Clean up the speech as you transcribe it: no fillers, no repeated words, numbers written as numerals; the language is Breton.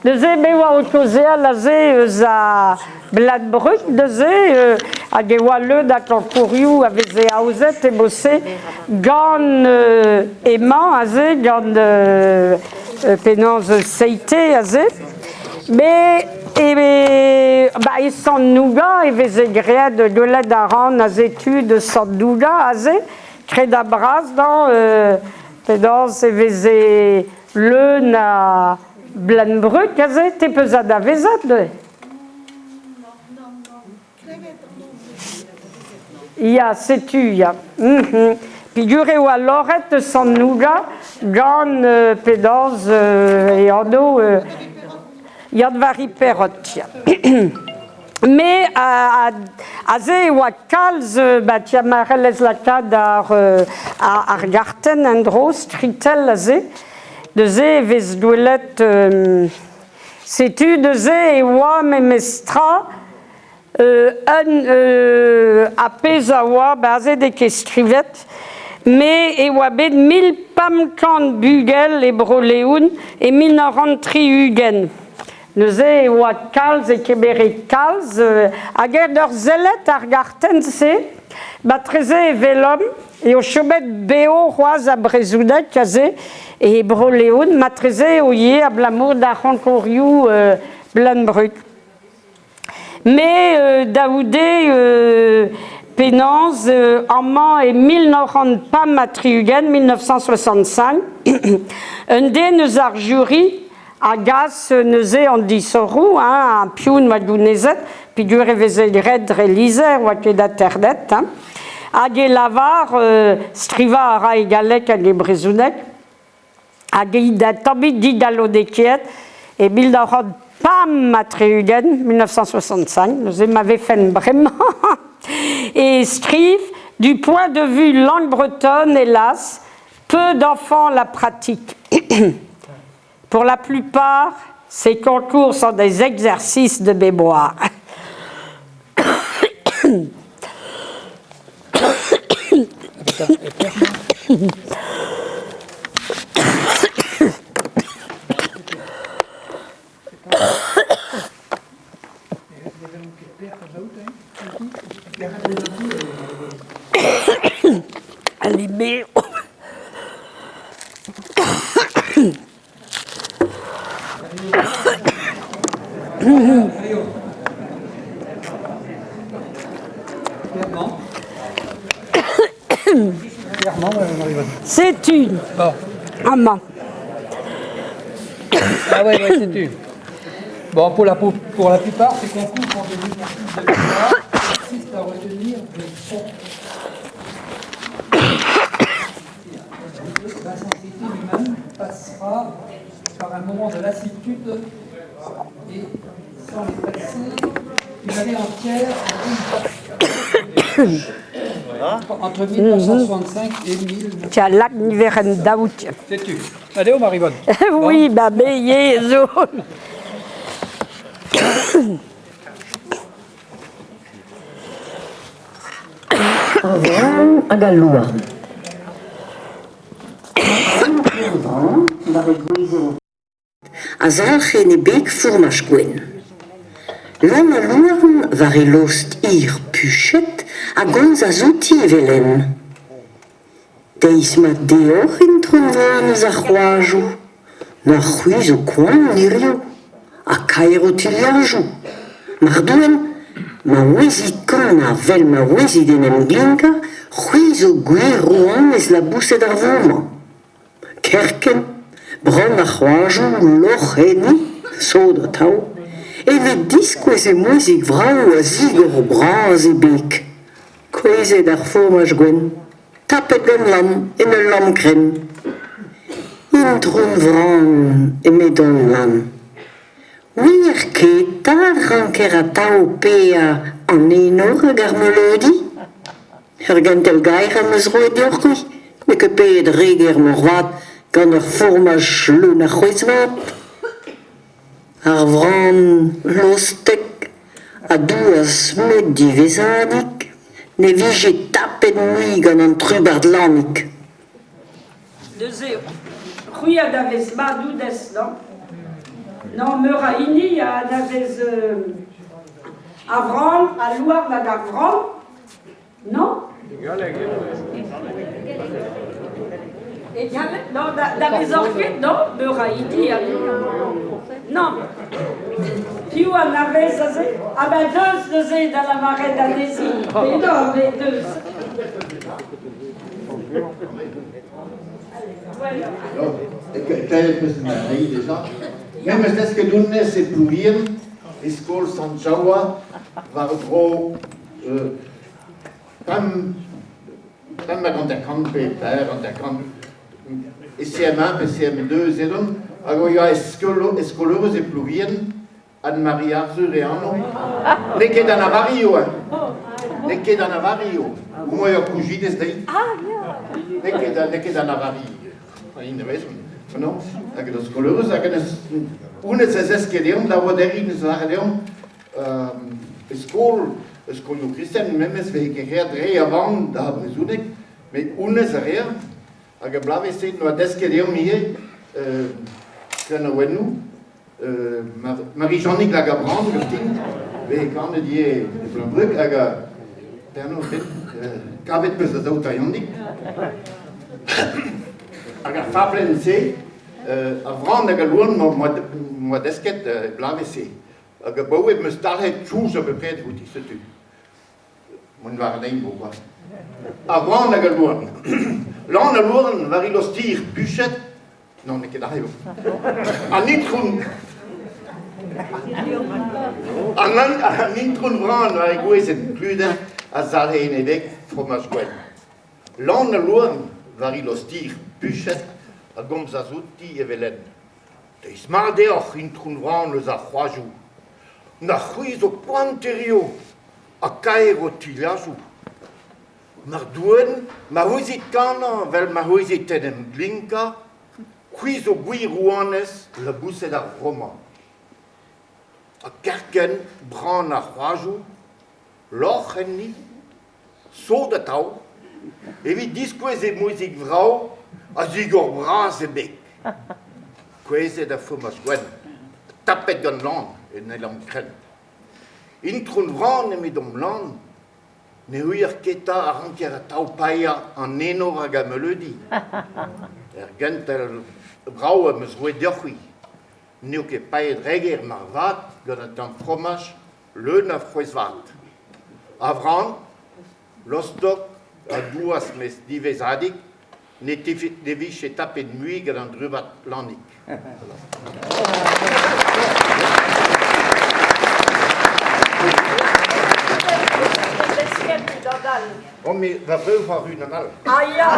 Deze bewa okozea laze za Bladbruk, deze hag ewa leud ak an kourioù a veze aouzet e bosse gant emañ a ze, gant penanz seite a ze. E sant nouga e veze graet gwelet a ran a zetud sant nouga a ze, kred a bras dan penanz e veze leun a Bladbruk a ze, te peuzad a vezad. Ya, setu, ya. Pigure oa loret sant nouga gant penanz e anno yad vari perot. Me a ze oa kalz, tia marellez lakad ar garten en dro, stritel a ze, de ze vez gwelet setu de ze e oa memestra a pez a oa a ze de ket skrivet me e oa bet 1500 bugel e broleoun e 1903 ugen. Neuze e oa kalz e keberet kalz hag ur zellet ar garten se treze e velom e o chobet beo roaz a brezoudek a ze e broleoun treze o ye a blamour da rankorioù Bladbruk. Me daoude penanz amañ e 1900 pam a triugen 1965 un den eus ar jury a gas neuze an disorou, a pioun ma gounezet, pigure veze red relizer oa ket da terdet. Hag e lavar striva a ra e galek hag e brezounek, hag e da tabit didalo dekiet, e bil da rod pam a treugen, 1965, neuze m'ave fen bremañ. Et striv, du point de vue langue bretonne, hélas, peu d'enfants la pratiquent. Pour la plupart, ces concours sont des exercices de mémoire. Allez, mais... C'est une. Bon. Maman. Ah ouais, c'est une. Bon, pour la plupart, ces concours sont des exercices de mémoire qui consistent à retenir des sons. La sensibilité humaine passera par un moment de lassitude et sans les passer une année entière entre 1965 et 1900. Tiens, lac niveren daout. C'est-tu? Allez, au Maribonne. Oui, bah, béyé, zo. Avan hag a loa. A zalc'he ne bek fourmaj gwen. Lan a louarn var e lost ir puchet a gonz a zouti velen. Deiz ma deoc'h intron vanez a c'hoazhou. Na c'hwiz o koan irio. A kaer o tiliarjou. Mar douen, ma ouezit kan a vel ma ouezit en em glinka, c'hwiz o gwir roan ez la bousset ar voman. Kerken, bron a c'hoazhou, loch eni, sod a tao, evet diskwez e mouzik vrao a zigor o braz e bek. Kwezet ar formaj gwen, tapet gant lam en ul lam kren. Intron vran e medon lam. Wir ket ranker a tao pe an enor hag ar melodi. Ur gentel gair am eus roet deoc'h me ket peet reger morvat gant ur formaj leun a c'hwezvat. Ar vran lostek a douaz met divezadik, ne vije tapet mui gant an trubard lamik. Neuze Chui a davez madoudes, non? Non, Meuraini a davez Avram, a Loire nag Avram, non? Egale? Non, davez orchid, non? Meuraini a... Non. Piou a davez a ze? Ah ben deux de ze dans la marée d'Annésie. Mais non, mais deux. No, ik heb het niet gezegd. Neem eens dat gedaan is in Pluvien, in school San Jawa, waar het ook dan met aan de kant Peter, aan de kant CM1 en CM2 zitten. Alors ja, escoleros in Pluvien, en Maria Zureano, ne che da Navario, ne che da Navario. Hoe je cougine is dat? Ne che da Navario. In de wezen van ons, dat je de scholeren zeggen, is zes keer dat we daarin zeggen, school nu christen, mensen we gereerd rijden, dat hebben we zo niet, maar is er hier, dat je blijft zien, maar des keer hier, kunnen we nu, Marie-Jeannick Lagabrand, we gaan die Blanbrug, dat je daar nog in, kan het met de auto Jannik. Aga fablen se, avant aga luan mo desket blave se. Aga bouwe me stalheid choose op beperkt goed is het u. Mon waar alleen boven. Avant aga luan. L'an luan waar il stier buchet. Non, ik daar heb. Aan niet groen. Aan niet groen brand waar ik wees het klude als zal hij in weg fromage gwen. L'an luan waar il stier buchet a gomz a zouti e velen. Deiz mardeoch in trounvran eus a 3 jou. Na c'houiz o poanterio a kaer o tilajou. Mar douen, ma houzit kanan vel ma houzit en glinka, c'houiz o gwir rouanez la bousset ar roman. A kerken bran a 3 jou, l'och en ni, so da tau, evit diskwez e mouzik vrao, a zigor bras e bek. Kweze da fumas gwen. Tapet gant lan, e ne lam kren. Introun vran eme dom lan, ne huier keta a ranker a tau paia an enor hag a melodi. Gent el brau am eus roe deoc'hui. Neo ket paet reger mar vat, gant an fromage, leun a froez vat. Avran, lostok, a douas mes divezadik, ne devich e tapet muig an drubat lannik. Oh, mais va peu voir une mal. Ah, ja!